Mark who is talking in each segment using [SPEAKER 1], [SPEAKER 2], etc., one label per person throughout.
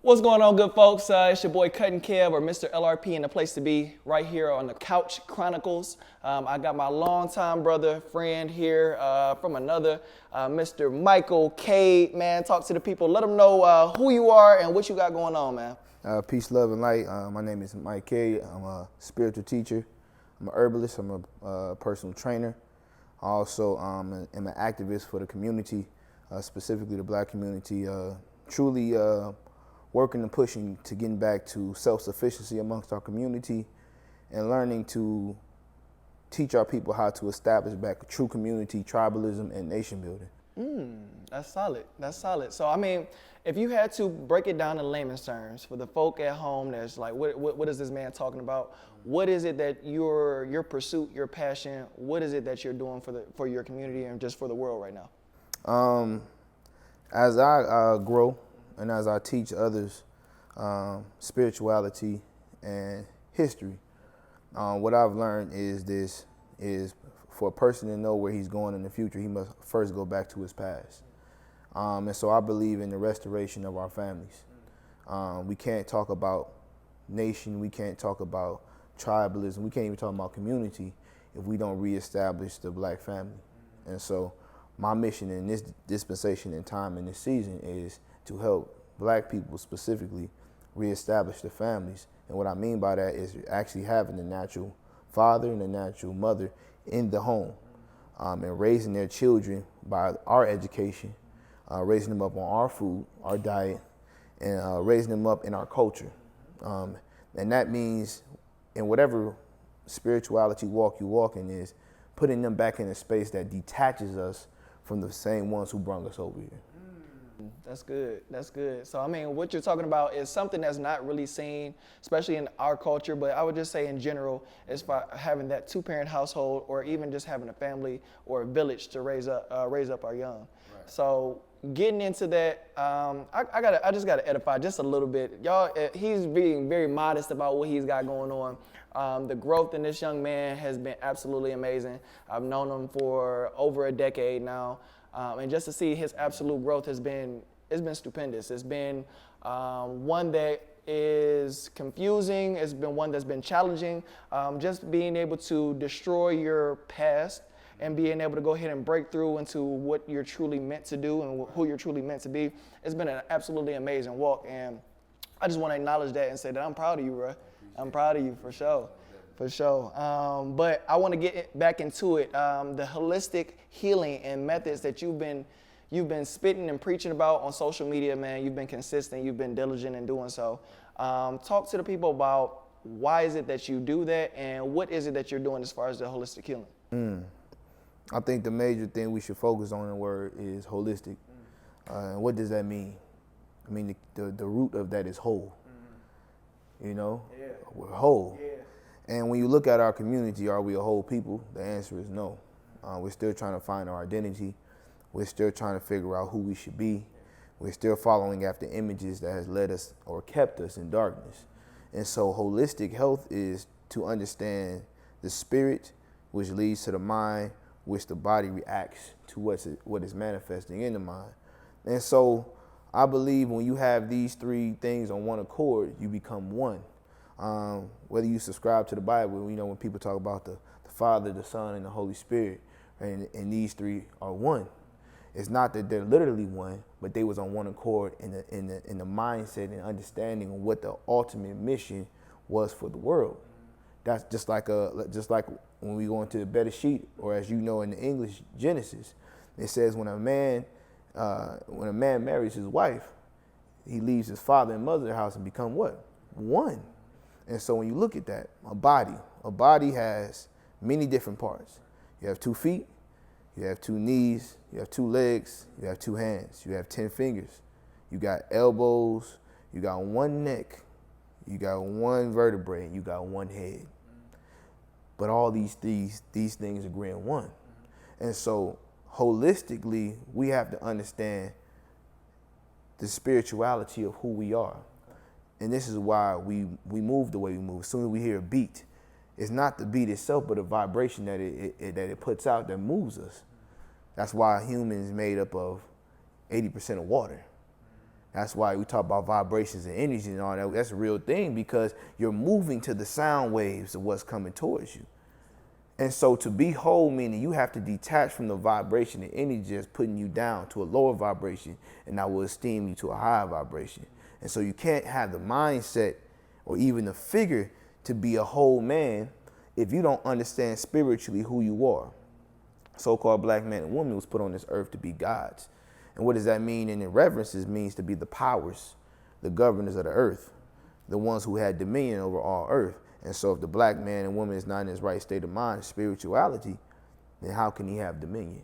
[SPEAKER 1] What's going on, good folks? It's your boy Cutting Kev, or Mr. LRP, and the place to be right here on the Couch Chronicles. I got my longtime brother, friend here from another, Mr. MIKA'EL. Man, talk to the people. Let them know who you are and what you got going on, man.
[SPEAKER 2] Peace, love, and light. My name is MIKA'EL. I'm a spiritual teacher. I'm an herbalist. I'm a personal trainer. I also am an activist for the community, specifically the black community. Truly working and pushing to getting back to self-sufficiency amongst our community and learning to teach our people how to establish back a true community, tribalism, and nation building.
[SPEAKER 1] That's solid. That's solid. So, I mean, if you had to break it down in layman's terms for the folk at home that's like, what is this man talking about? What is it that your pursuit, your passion, what is it that you're doing for your community and just for the world right now?
[SPEAKER 2] As I grow and as I teach others spirituality and history, what I've learned is for a person to know where he's going in the future, he must first go back to his past. And so I believe in the restoration of our families. We can't talk about nation, we can't talk about tribalism, we can't even talk about community if we don't reestablish the black family. And so my mission in this dispensation in time in this season is to help black people specifically reestablish the families. And what I mean by that is actually having the natural father and the natural mother in the home, and raising their children by our education, raising them up on our food, our diet, and raising them up in our culture. And that means in whatever spirituality walk you walk in is putting them back in a space that detaches us from the same ones who brought us over here.
[SPEAKER 1] That's good. That's good. So, I mean, what you're talking about is something that's not really seen, especially in our culture, but I would just say in general, as far having that two-parent household or even just having a family or a village to raise up our young. Right. So, getting into that, I just got to edify just a little bit. Y'all, he's being very modest about what he's got going on. The growth in this young man has been absolutely amazing. I've known him for over a decade now. And just to see his absolute growth it's been stupendous. It's been one that is confusing. It's been one that's been challenging. Just being able to destroy your past and being able to go ahead and break through into what you're truly meant to do and who you're truly meant to be. It's been an absolutely amazing walk. And I just want to acknowledge that and say that I'm proud of you, bro. I'm proud of you for sure. For sure. But I want to get back into it. The holistic healing and methods that you've been spitting and preaching about on social media, man. You've been consistent. You've been diligent in doing so. Talk to the people about why is it that you do that and what is it that you're doing as far as the holistic healing?
[SPEAKER 2] I think the major thing we should focus on in the word is holistic. And what does that mean? I mean, the root of that is whole. You know, yeah. We're whole. Yeah. And when you look at our community, are we a whole people? The answer is no. We're still trying to find our identity. We're still trying to figure out who we should be. We're still following after images that has led us or kept us in darkness. And so holistic health is to understand the spirit, which leads to the mind, which the body reacts to what is manifesting in the mind. And so I believe when you have these three things on one accord, you become one. Whether you subscribe to the Bible, you know, when people talk about the Father, the Son, and the Holy Spirit, and these three are one. It's not that they're literally one, but they was on one accord in the mindset and understanding of what the ultimate mission was for the world. That's just like when we go into the better sheet, or as you know in the English Genesis, it says when a man marries his wife, he leaves his father and mother's house and become what? One. And so when you look at that, a body has many different parts. You have 2 feet, you have 2 knees, you have 2 legs, you have 2 hands, you have 10 fingers, you got elbows, you got 1 neck, you got 1 vertebrae, and you got 1 head. But all these things agree in one. And so holistically, we have to understand the spirituality of who we are. And this is why we move the way we move. As soon as we hear a beat, it's not the beat itself, but a vibration that it puts out that moves us. That's why a human is made up of 80% of water. That's why we talk about vibrations and energy and all that. That's a real thing because you're moving to the sound waves of what's coming towards you. And so to be whole, meaning you have to detach from the vibration and energy that's putting you down to a lower vibration, and that will esteem you to a higher vibration. And so you can't have the mindset or even the figure to be a whole man if you don't understand spiritually who you are. So-called black man and woman was put on this earth to be gods. And what does that mean? And in reverences means to be the powers, the governors of the earth, the ones who had dominion over all earth. And so if the black man and woman is not in his right state of mind, spirituality, then how can he have dominion?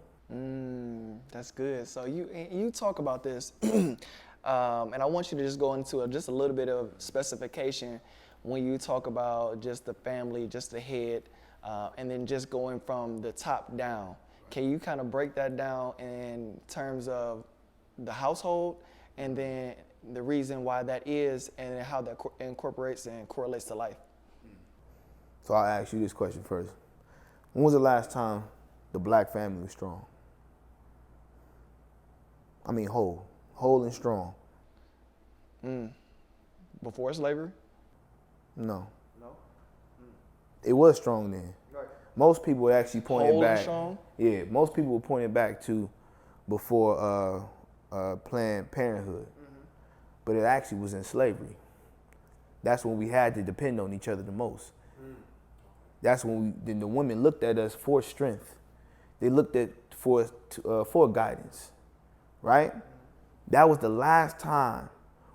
[SPEAKER 1] That's good. So you talk about this, and I want you to just go into just a little bit of specification when you talk about just the family, just the head, and then just going from the top down. Can you kind of break that down in terms of the household and then the reason why that is and how that incorporates and correlates to life?
[SPEAKER 2] So I'll ask you this question first. When was the last time the black family was strong? I mean whole and strong.
[SPEAKER 1] Before slavery?
[SPEAKER 2] No. It was strong then. Most people were actually pointing
[SPEAKER 1] Whole
[SPEAKER 2] back.
[SPEAKER 1] and strong?
[SPEAKER 2] Yeah, most people were pointing back to before Planned Parenthood. But it actually was in slavery. That's when we had to depend on each other the most. That's when then the women looked at us for strength. They looked at for guidance, right? That was the last time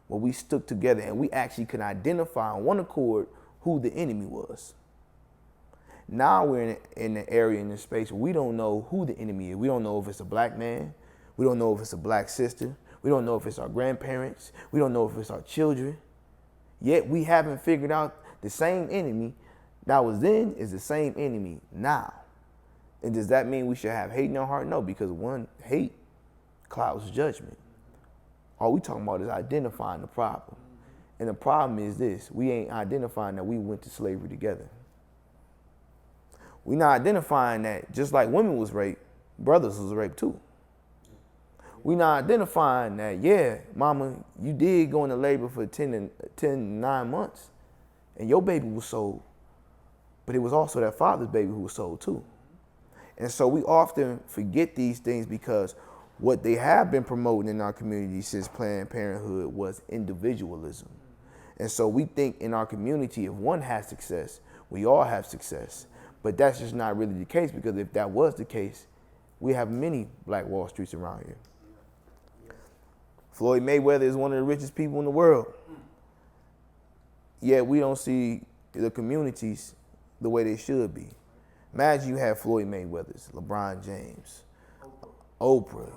[SPEAKER 2] where we stuck together and we actually could identify on one accord who the enemy was. Now we're in the area, in the space where we don't know who the enemy is. We don't know if it's a black man. We don't know if it's a black sister. We don't know if it's our grandparents. We don't know if it's our children. Yet we haven't figured out the same enemy that was then is the same enemy now. And does that mean we should have hate in our heart? No, because hate clouds judgment. All we talking about is identifying the problem. And the problem is this: we ain't identifying that we went to slavery together. We're not identifying that just like women was raped, brothers was raped too. We're not identifying that, yeah, mama, you did go into labor for 10 to 9 months and your baby was sold, but it was also that father's baby who was sold too. And so we often forget these things because what they have been promoting in our community since Planned Parenthood was individualism. And so we think in our community, if one has success, we all have success. But that's just not really the case, because if that was the case, we have many Black Wall Streets around here. Floyd Mayweather is one of the richest people in the world. Yet we don't see the communities the way they should be. Imagine you have Floyd Mayweathers, LeBron James, Oprah,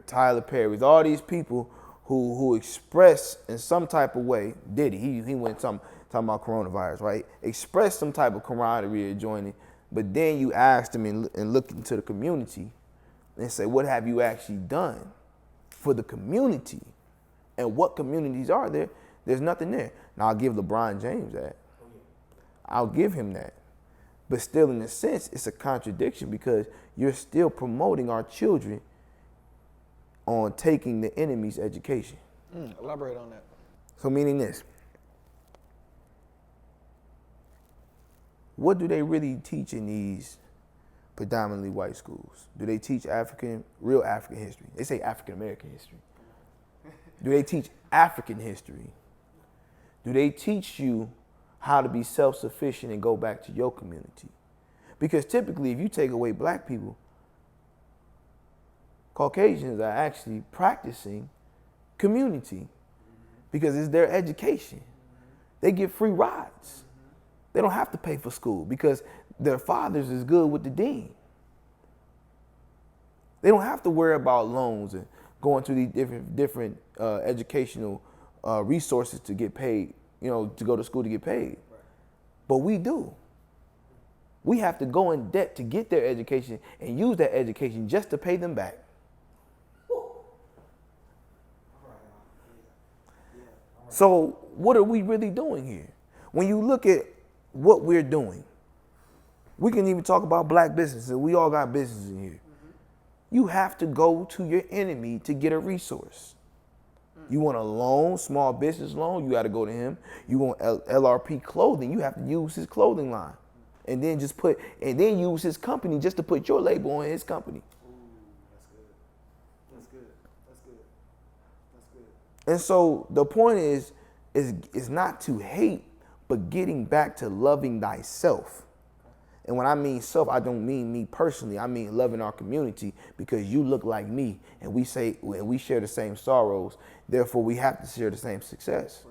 [SPEAKER 2] Tyler Perry, all these people who express in some type of way, he went talking about coronavirus, right? Express some type of camaraderie or joining, but then you ask them and look into the community and say, what have you actually done for the community? And what communities are there? There's nothing there. Now, I'll give LeBron James that. I'll give him that. But still, in a sense, it's a contradiction, because you're still promoting our children on taking the enemy's education.
[SPEAKER 1] Elaborate on that.
[SPEAKER 2] So meaning this, what do they really teach in these predominantly white schools? Do they teach real African history? They say African American history. Do they teach African history? Do they teach you how to be self-sufficient and go back to your community? Because typically, if you take away Black people, Caucasians are actually practicing community because it's their education. They get free rides. They don't have to pay for school because their fathers is good with the dean. They don't have to worry about loans and going to these different educational resources to get paid, to go to school to get paid. Right. But we do. We have to go in debt to get their education and use that education just to pay them back. So what are we really doing here? When you look at what we're doing, we can even talk about Black businesses. We all got businesses in here. You have to go to your enemy to get a resource. You want a loan, small business loan, you got to go to him. You want LRP clothing, you have to use his clothing line. And then use his company just to put your label on his company.
[SPEAKER 1] Ooh, that's good. That's good. That's good.
[SPEAKER 2] And so the point is not to hate, but getting back to loving thyself. And when I mean self, I don't mean me personally. I mean loving our community, because you look like me and we share the same sorrows. Therefore, we have to share the same success.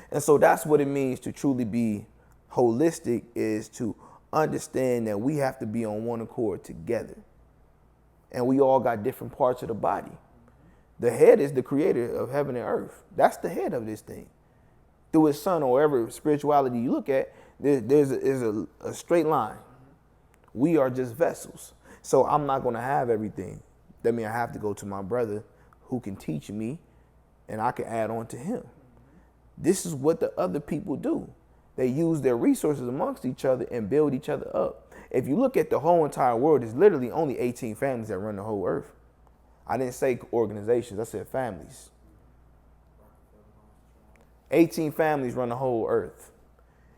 [SPEAKER 2] And so that's what it means to truly be holistic, is to understand that we have to be on one accord together. And we all got different parts of the body. The head is the creator of heaven and earth. That's the head of this thing. Through his son, or whatever spirituality you look at, there's a straight line. We are just vessels. So I'm not going to have everything. That means I have to go to my brother who can teach me, and I can add on to him. This is what the other people do. They use their resources amongst each other and build each other up. If you look at the whole entire world, there's literally only 18 families that run the whole earth. I didn't say organizations, I said families. 18 families run the whole earth.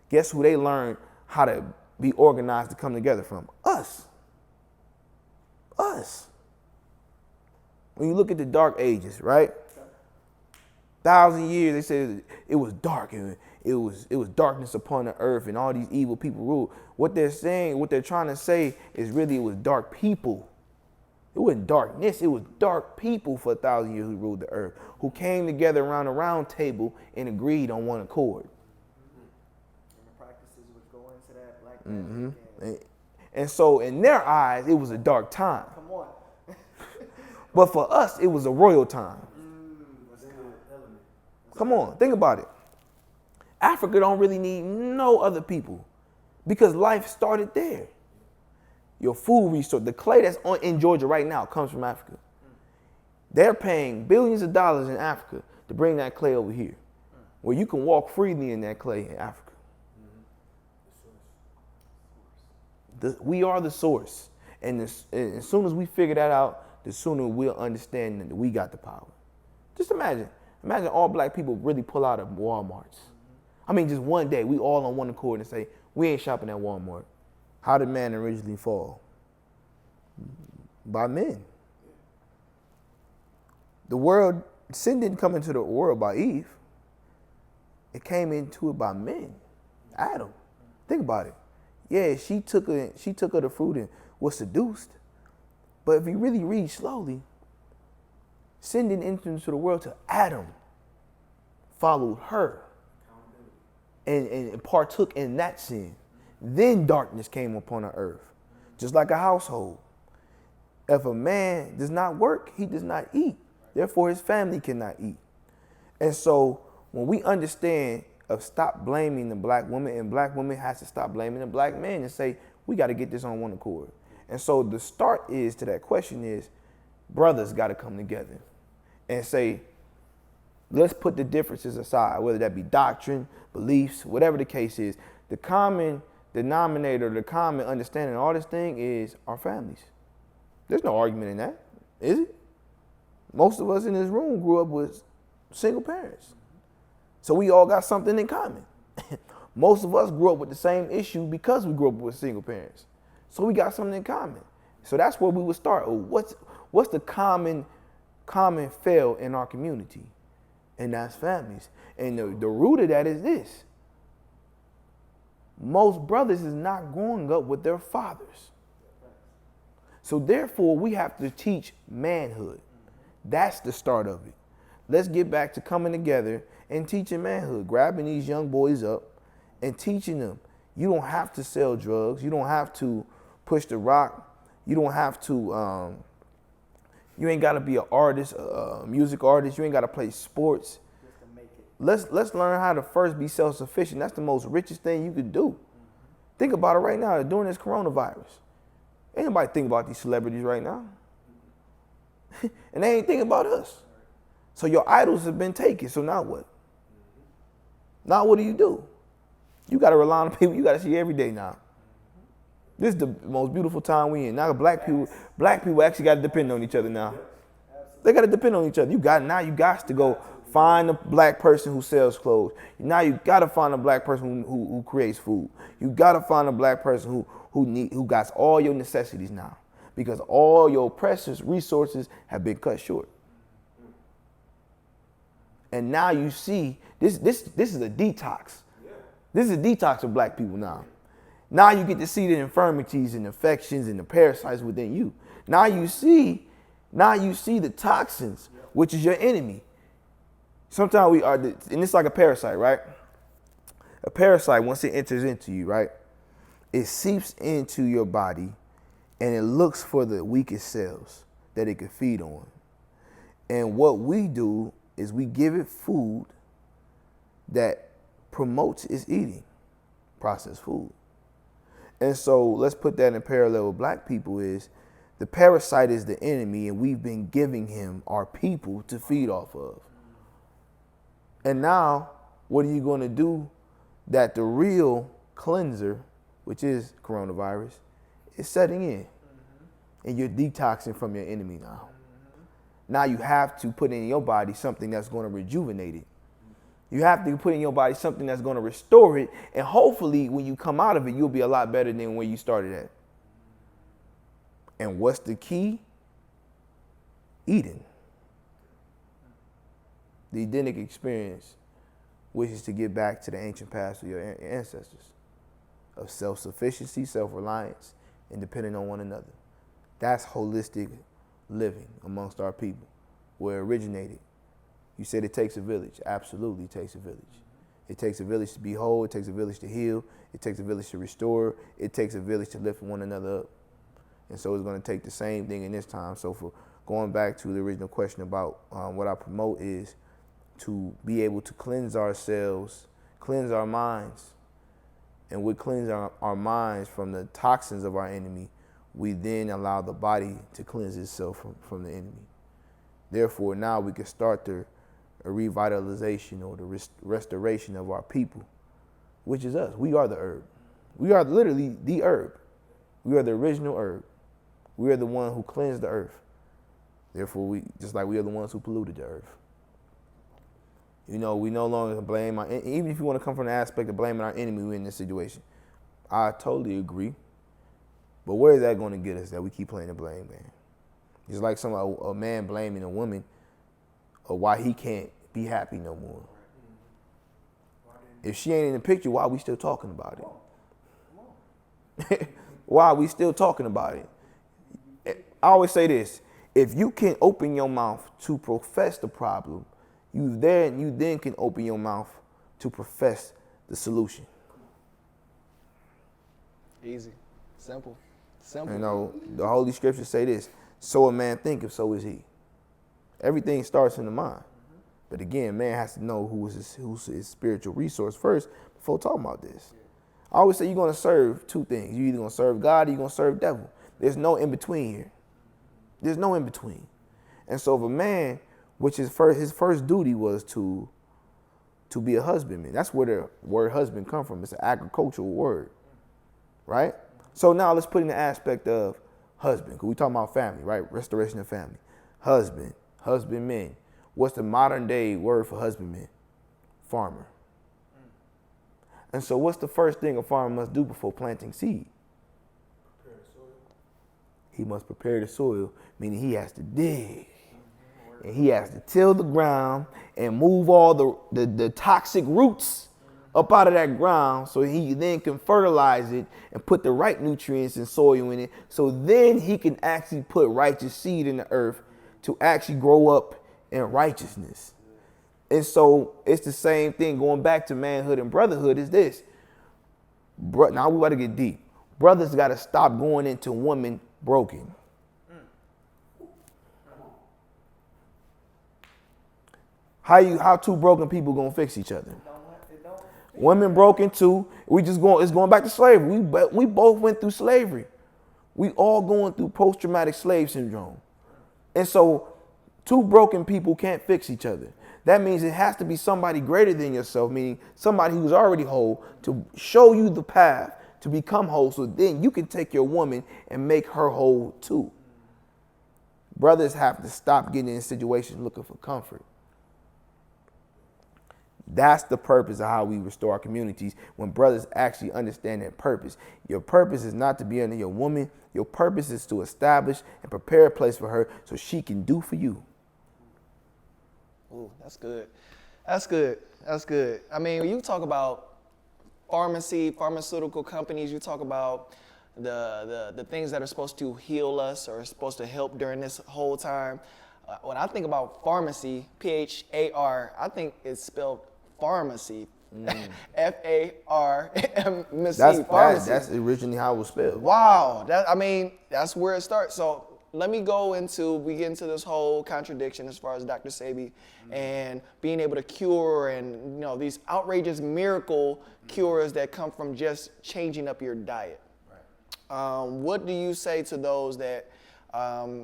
[SPEAKER 2] Guess who they learned how to be organized to come together from? Us. Us. When you look at the dark ages, right? 1,000 years, they said it was dark, and it was darkness upon the earth, and all these evil people ruled. What they're saying, what they're trying to say is really it was dark people. It wasn't darkness, it was dark people for 1,000 years who ruled the earth, who came together around a round table and agreed on one accord.
[SPEAKER 1] And the practices which go into that black magic.
[SPEAKER 2] And so in their eyes, it was a dark time.
[SPEAKER 1] Come on.
[SPEAKER 2] But for us, it was a royal time. Come on, think about it. Africa don't really need no other people, because life started there. Your food resource, the clay that's in Georgia right now comes from Africa. They're paying billions of dollars in Africa to bring that clay over here, where you can walk freely in that clay in Africa. We are the source. And as soon as we figure that out, the sooner we'll understand that we got the power. Just imagine all black people really pull out of Walmarts. I mean, just one day, we all on one accord and say, we ain't shopping at Walmart. How did man originally fall? By men. Sin didn't come into the world by Eve. It came into it by men. Adam. Think about it. Yeah, she took her the fruit and was seduced. But if you really read slowly, sin didn't enter into the world till Adam followed her and partook in that sin. Then darkness came upon the earth, just like a household. If a man does not work, he does not eat. Therefore, his family cannot eat. And so when we understand of stop blaming the black woman, and black women has to stop blaming the black man and say, we got to get this on one accord. And so the start to that question is, brothers got to come together and say, let's put the differences aside, whether that be doctrine, beliefs, whatever the case is. The common denominator, the common understanding of all this thing is our families. There's no argument in that, is it? Most of us in this room grew up with single parents. So we all got something in common. Most of us grew up with the same issue because we grew up with single parents. So we got something in common. So that's where we would start. What's the common fail in our community? And that's families. And the root of that is this. Most brothers is not growing up with their fathers. So therefore, we have to teach manhood. That's the start of it. Let's get back to coming together and teaching manhood, grabbing these young boys up and teaching them. You don't have to sell drugs. You don't have to push the rock. You don't have to, you ain't got to be an artist, a music artist. You ain't got to play sports.
[SPEAKER 1] Just to make it.
[SPEAKER 2] Let's learn how to first be self-sufficient. That's the most richest thing you could do. Think about it right now, during this coronavirus. Ain't nobody think about these celebrities right now. And they ain't thinking about us. So your idols have been taken, so now what? Now what do? You got to rely on people you got to see every day now. This is the most beautiful time we in. Now black people actually got to depend on each other now. They got to depend on each other. You got to go find a black person who sells clothes. Now you got to find a black person who creates food. You got to find a black person who got all your necessities now, because all your precious resources have been cut short. And now you see this is a detox. This is a detox of black people now. Now you get to see the infirmities and infections and the parasites within you. Now you see the toxins, which is your enemy. Sometimes we are, and it's like a parasite, right? A parasite, once it enters into you, right, it seeps into your body and it looks for the weakest cells that it can feed on. And what we do is we give it food that promotes its eating, processed food. And so let's put that in parallel with black people is the parasite is the enemy, and we've been giving him our people to feed off of. And now, what are you going to do that the real cleanser, which is coronavirus, is setting in? And you're detoxing from your enemy now. Now you have to put in your body something that's going to rejuvenate it. You have to put in your body something that's going to restore it. And hopefully when you come out of it, you'll be a lot better than where you started at. And what's the key? Eating. The Edenic experience wishes to get back to the ancient past of your ancestors of self-sufficiency, self-reliance, and depending on one another. That's holistic living amongst our people, where it originated. You said it takes a village. Absolutely, it takes a village. It takes a village to be whole. It takes a village to heal. It takes a village to restore. It takes a village to lift one another up. And so it's going to take the same thing in this time. So for going back to the original question about what I promote is to be able to cleanse ourselves, cleanse our minds. And we cleanse our minds from the toxins of our enemy. We then allow the body to cleanse itself from the enemy. Therefore, now we can start the revitalization or the restoration of our people, which is us. We are the herb. We are literally the herb. We are the original herb. We are the one who cleansed the earth. Therefore, we are the ones who polluted the earth. You know, we no longer blame even if you want to come from the aspect of blaming our enemy, we're in this situation. I totally agree. But where is that going to get us that we keep playing the blame game? It's like a man blaming a woman or why he can't be happy no more. If she ain't in the picture, why are we still talking about it? Why are we still talking about it? I always say this: if you can open your mouth to profess the problem, you then can open your mouth to profess the solution.
[SPEAKER 1] Easy, simple.
[SPEAKER 2] You know, the Holy Scriptures say this: so a man thinketh, so is he. Everything starts in the mind. But again, man has to know who's his spiritual resource first before talking about this. I always say you're going to serve two things. You're either going to serve God or you're going to serve devil. There's no in between here. There's no in between. And so if a man, which his first duty was to be a husbandman, that's where the word husband come from. It's an agricultural word, right? So now let's put in the aspect of husband, because we're talking about family, right? Restoration of family. Husband, husbandmen. What's the modern day word for husbandman? Farmer. And so what's the first thing a farmer must do before planting seed? Prepare the soil. He must prepare the soil, meaning he has to dig. And he has to till the ground and move all the toxic roots up out of that ground so he then can fertilize it and put the right nutrients and soil in it. So then he can actually put righteous seed in the earth to actually grow up in righteousness. And so it's the same thing going back to manhood and brotherhood is this. Now we got to get deep. Brothers got to stop going into women broken. How two broken people gonna fix each other? Women broken too. It's going back to slavery. We both went through slavery. We all going through post-traumatic slave syndrome. And so two broken people can't fix each other. That means it has to be somebody greater than yourself, meaning somebody who's already whole, to show you the path to become whole, so then you can take your woman and make her whole too. Brothers have to stop getting in situations looking for comfort. That's the purpose of how we restore our communities, when brothers actually understand their purpose. Your purpose is not to be under your woman. Your purpose is to establish and prepare a place for her so she can do for you.
[SPEAKER 1] Ooh, that's good. That's good. That's good. I mean, when you talk about pharmaceutical companies, you talk about the things that are supposed to heal us or supposed to help during this whole time. When I think about pharmacy, P-H-A-R, I think it's spelled pharmacy. F-A-R-M-C, pharmacy.
[SPEAKER 2] That's originally how it was spelled.
[SPEAKER 1] Wow. That's where it starts. So let me we get into this whole contradiction as far as Dr. Sebi and being able to cure and, these outrageous miracle cures that come from just changing up your diet. Right. What do you say to those that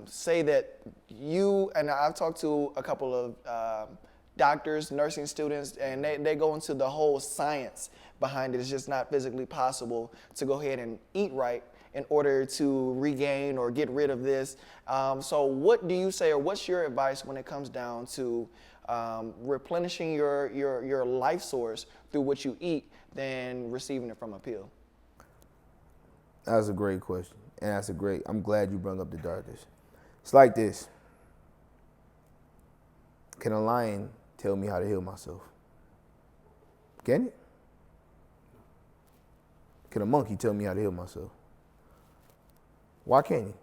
[SPEAKER 1] say that and I've talked to a couple of doctors, nursing students, and they go into the whole science behind it. It's just not physically possible to go ahead and eat right in order to regain or get rid of this. So what do you say, or what's your advice when it comes down to replenishing your life source through what you eat than receiving it from a pill?
[SPEAKER 2] That's a great question. And I'm glad you brought up the darkness. It's like this. Can a lion tell me how to heal myself? Can it? Can a monkey tell me how to heal myself? Why can't he?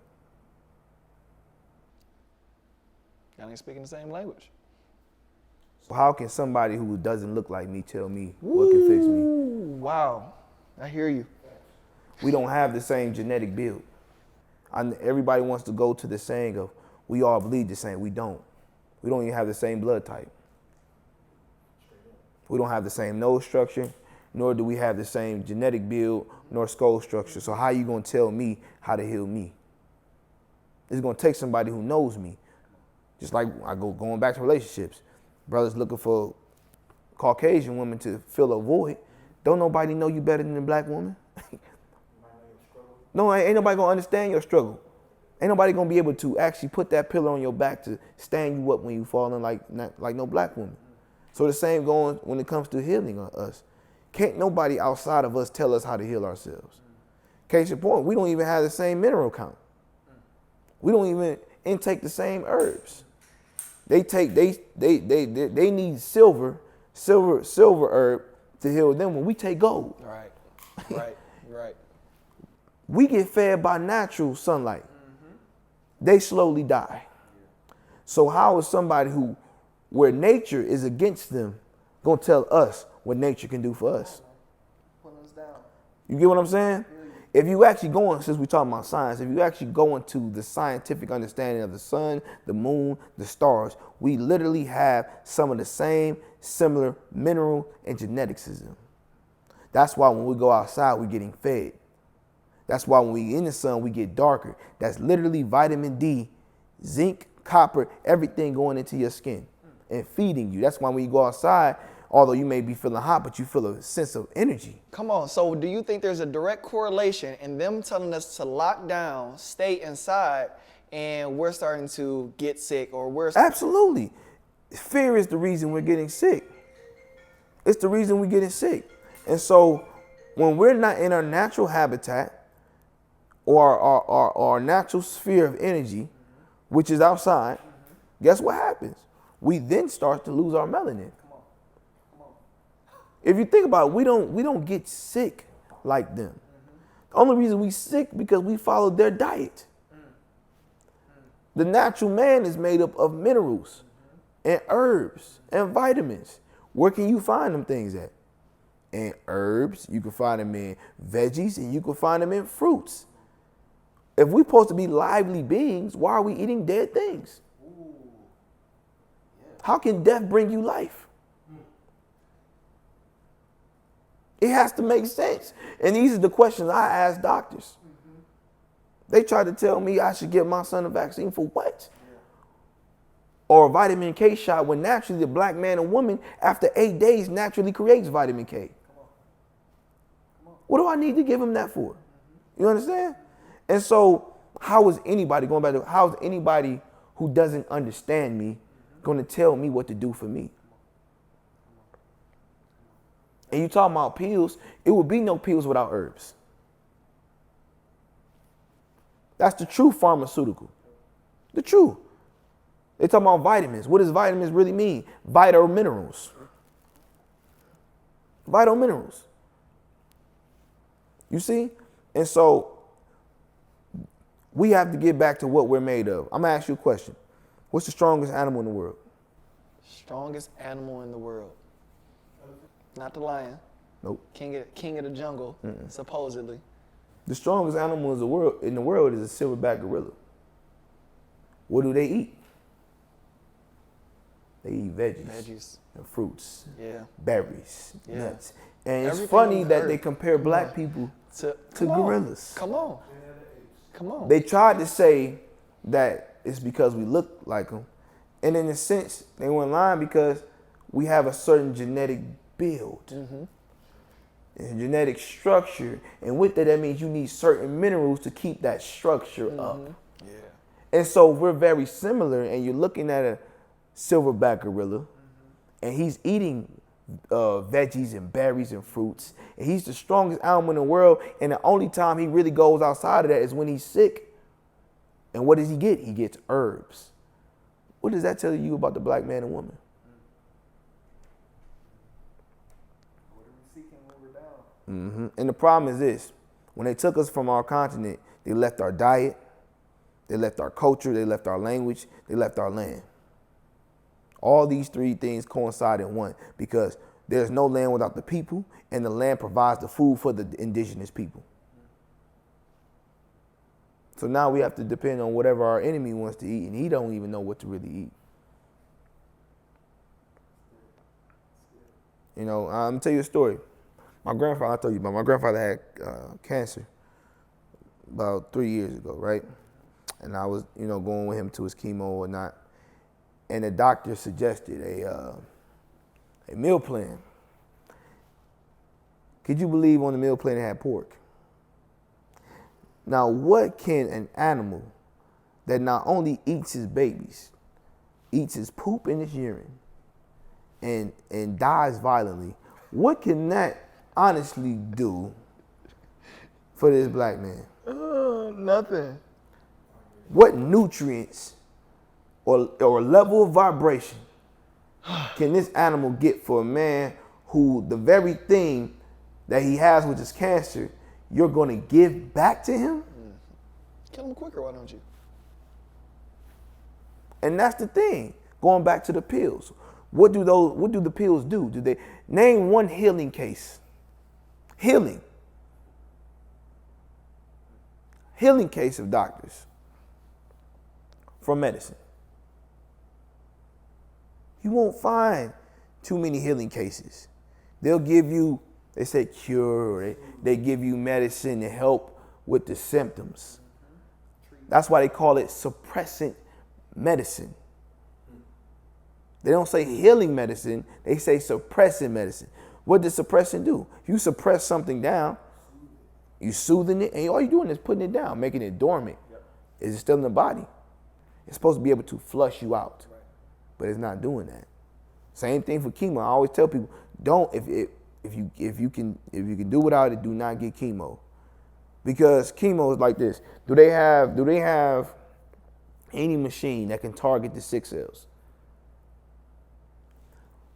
[SPEAKER 1] Y'all ain't speaking the same language.
[SPEAKER 2] So how can somebody who doesn't look like me tell me what can fix me?
[SPEAKER 1] Wow, I hear you.
[SPEAKER 2] We don't have the same genetic build. Everybody wants to go to the saying of, we all bleed the same. We don't. We don't even have the same blood type. We don't have the same nose structure, nor do we have the same genetic build, nor skull structure. So how are you going to tell me how to heal me? It's going to take somebody who knows me. Just like going back to relationships. Brothers looking for Caucasian women to fill a void. Don't nobody know you better than a black woman. No, ain't nobody going to understand your struggle. Ain't nobody going to be able to actually put that pillow on your back to stand you up when you fall in like no black woman. So the same going when it comes to healing us. Can't nobody outside of us tell us how to heal ourselves. Case in point, we don't even have the same mineral count. We don't even intake the same herbs. They need silver herb to heal them when we take gold.
[SPEAKER 1] Right.
[SPEAKER 2] We get fed by natural sunlight. They slowly die. So how is somebody where nature is against them gonna tell us what nature can do for us? You get what I'm saying? If you actually since we're talking about science, if you actually go into the scientific understanding of the sun, the moon, the stars, we literally have some of the same similar mineral and genetics as them. That's why when we go outside, we're getting fed. That's why when we in the sun, we get darker. That's literally vitamin D, zinc, copper, everything going into your skin and feeding you. That's why when you go outside, although you may be feeling hot, but you feel a sense of energy.
[SPEAKER 1] Come on. So do you think there's a direct correlation in them telling us to lock down, stay inside, and we're starting to get sick, or we're...
[SPEAKER 2] Absolutely. Fear is the reason we're getting sick. It's the reason we're getting sick. And so when we're not in our natural habitat, or our natural sphere of energy, which is outside, guess what happens? We then start to lose our melanin. If you think about it, we don't get sick like them. The only reason we sick because we followed their diet. The natural man is made up of minerals and herbs and vitamins. Where can you find them things at? In herbs, you can find them in veggies, and you can find them in fruits. If we're supposed to be lively beings, why are we eating dead things? How can death bring you life? It has to make sense. And these are the questions I ask doctors. They try to tell me I should give my son a vaccine for what? Or a vitamin K shot when naturally the black man and woman after 8 days naturally creates vitamin K. What do I need to give him that for? You understand? And so how is anybody who doesn't understand me going to tell me what to do for me? And you talking about pills, it would be no pills without herbs. That's the true pharmaceutical. The true. They talking about vitamins. What does vitamins really mean? Vital minerals. Vital minerals. You see? And so we have to get back to what we're made of. I'm going to ask you a question. What's the strongest animal in the world?
[SPEAKER 1] Strongest animal in the world. Not the lion.
[SPEAKER 2] Nope.
[SPEAKER 1] King of the jungle, supposedly.
[SPEAKER 2] The strongest animal in the world is a silverback gorilla. What do they eat? They eat veggies and fruits, berries, nuts. And it's funny that they compare black people to gorillas.
[SPEAKER 1] Come on.
[SPEAKER 2] They tried to say that it's because we look like them. And in a sense, they went lying because we have a certain genetic build and genetic structure. And with that means you need certain minerals to keep that structure up. Yeah. And so we're very similar. And you're looking at a silverback gorilla and he's eating veggies and berries and fruits. And he's the strongest animal in the world. And the only time he really goes outside of that is when he's sick. And what does he get? He gets herbs. What does that tell you about the black man and woman? And the problem is this. When they took us from our continent, they left our diet, they left our culture, they left our language, they left our land. All these three things coincide in one because there's no land without the people, and the land provides the food for the indigenous people. So now we have to depend on whatever our enemy wants to eat, and he don't even know what to really eat. You know, I'm gonna tell you a story. My grandfather, I told you about, my grandfather had cancer about 3 years ago, right? And I was, going with him to his chemo or not. And the doctor suggested a meal plan. Could you believe on the meal plan it had pork? Now, what can an animal that not only eats his babies, eats his poop and his urine, and dies violently, what can that honestly do for this black man?
[SPEAKER 1] Nothing.
[SPEAKER 2] What nutrients or level of vibration can this animal get for a man who the very thing that he has, which is cancer, you're going to give back to him?
[SPEAKER 1] Kill him quicker, why don't you?
[SPEAKER 2] And that's the thing. Going back to the pills. What do the pills do? Do they name one healing case? Healing case of doctors from medicine. You won't find too many healing cases. They'll give you, they say cure, or they give you medicine to help with the symptoms. That's why they call it suppressant medicine. They don't say healing medicine, they say suppressant medicine. What does suppressant do? If you suppress something down, you soothing it, and all you're doing is putting it down, making it dormant. Is it still in the body? It's supposed to be able to flush you out, but it's not doing that. Same thing for chemo. I always tell people, don't if you can do without it, do not get chemo, because chemo is like this. Do they have any machine that can target the sick cells?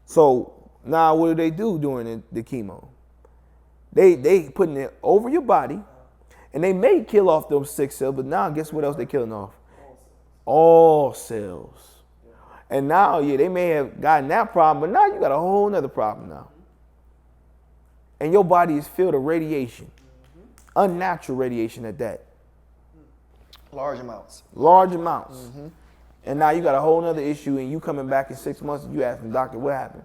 [SPEAKER 2] So now what do during the chemo? They putting it over your body, and they may kill off those sick cells, but now guess what else they're killing off? All cells. And now, they may have gotten that problem, but now you got a whole nother problem now. And your body is filled with radiation, unnatural radiation at that.
[SPEAKER 1] Large amounts. And
[SPEAKER 2] now you got a whole nother issue, and you coming back in 6 months, and you asking the doctor, what happened?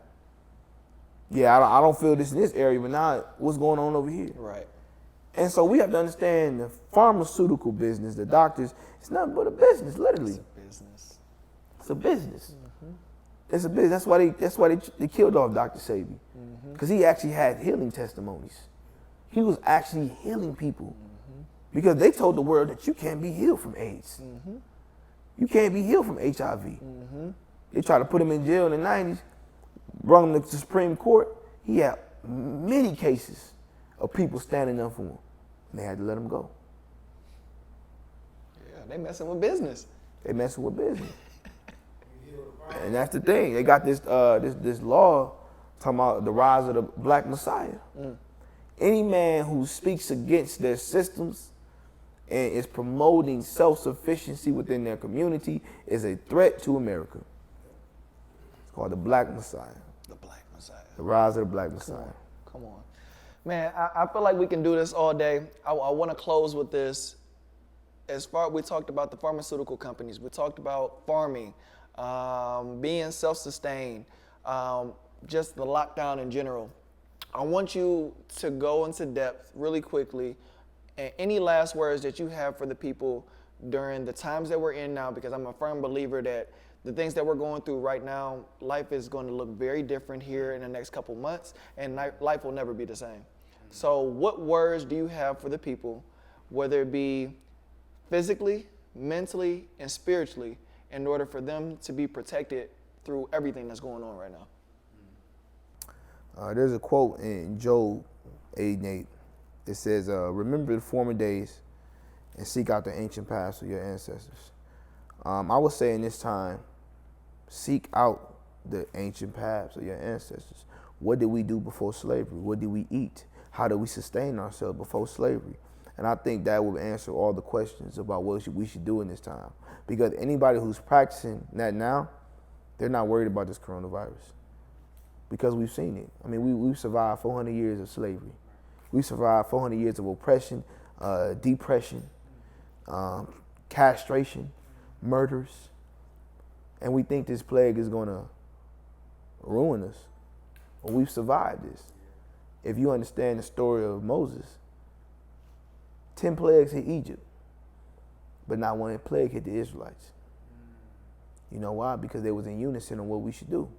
[SPEAKER 2] Yeah, I don't feel this in this area, but now what's going on over here?
[SPEAKER 1] Right.
[SPEAKER 2] And so we have to understand the pharmaceutical business, the doctors, it's nothing but a business, literally.
[SPEAKER 1] It's a business.
[SPEAKER 2] It's a business. It's a business. That's why they killed off Dr. Sebi. Because he actually had healing testimonies. He was actually healing people. Because they told the world that you can't be healed from AIDS. You can't be healed from HIV. They tried to put him in jail in the 90s, brought him to the Supreme Court. He had many cases of people standing up for him. And they had to let him go.
[SPEAKER 1] Yeah, they messing with business.
[SPEAKER 2] They messing with business. And that's the thing. They got this this law talking about the rise of the black messiah. Any man who speaks against their systems and is promoting self-sufficiency within their community is a threat to America. It's called the black messiah.
[SPEAKER 1] The black messiah.
[SPEAKER 2] The rise of the black messiah.
[SPEAKER 1] Come on. Man, I feel like we can do this all day. I want to close with this. We talked about the pharmaceutical companies. We talked about farming, being self-sustained, just the lockdown in general. I want you to go into depth really quickly. And any last words that you have for the people during the times that we're in now, because I'm a firm believer that the things that we're going through right now, life is going to look very different here in the next couple months, and life will never be the same. So what words do you have for the people, whether it be physically, mentally, and spiritually, in order for them to be protected through everything that's going on right now?
[SPEAKER 2] There's a quote in Job 8:8. It says, remember the former days and seek out the ancient paths of your ancestors. I would say in this time, seek out the ancient paths of your ancestors. What did we do before slavery? What did we eat? How did we sustain ourselves before slavery? And I think that will answer all the questions about what we should do in this time. Because anybody who's practicing that now, they're not worried about this coronavirus. Because we've seen it. I mean, we've survived 400 years of slavery. We survived 400 years of oppression, depression, castration, murders. And we think this plague is going to ruin us. But we've survived this. If you understand the story of Moses, 10 plagues hit Egypt, but not one plague hit the Israelites. You know why? Because they was in unison on what we should do.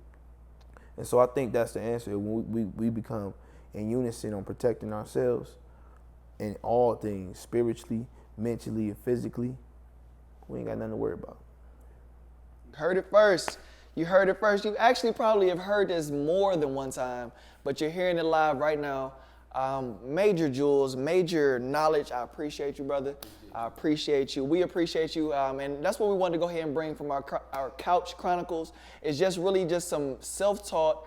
[SPEAKER 2] And so I think that's the answer. When we become in unison on protecting ourselves in all things, spiritually, mentally, and physically, we ain't got nothing to worry about.
[SPEAKER 1] Heard it first. You heard it first. You actually probably have heard this more than one time, but you're hearing it live right now. Major jewels, major knowledge. I appreciate you, brother. I appreciate you. We appreciate you. And that's what we wanted to go ahead and bring from our Couch Chronicles. It's just really just some self-taught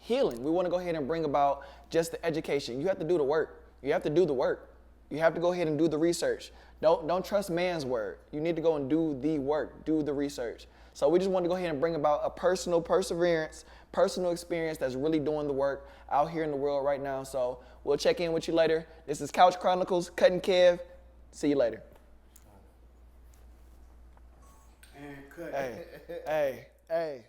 [SPEAKER 1] healing. We want to go ahead and bring about just the education. You have to do the work. You have to do the work. You have to go ahead and do the research. Don't trust man's word. You need to go and do the work, do the research. So we just want to go ahead and bring about a personal perseverance, personal experience that's really doing the work out here in the world right now. So we'll check in with you later. This is Couch Chronicles, Cut and Kev. See you later.
[SPEAKER 3] And cut.
[SPEAKER 1] Hey, hey, hey.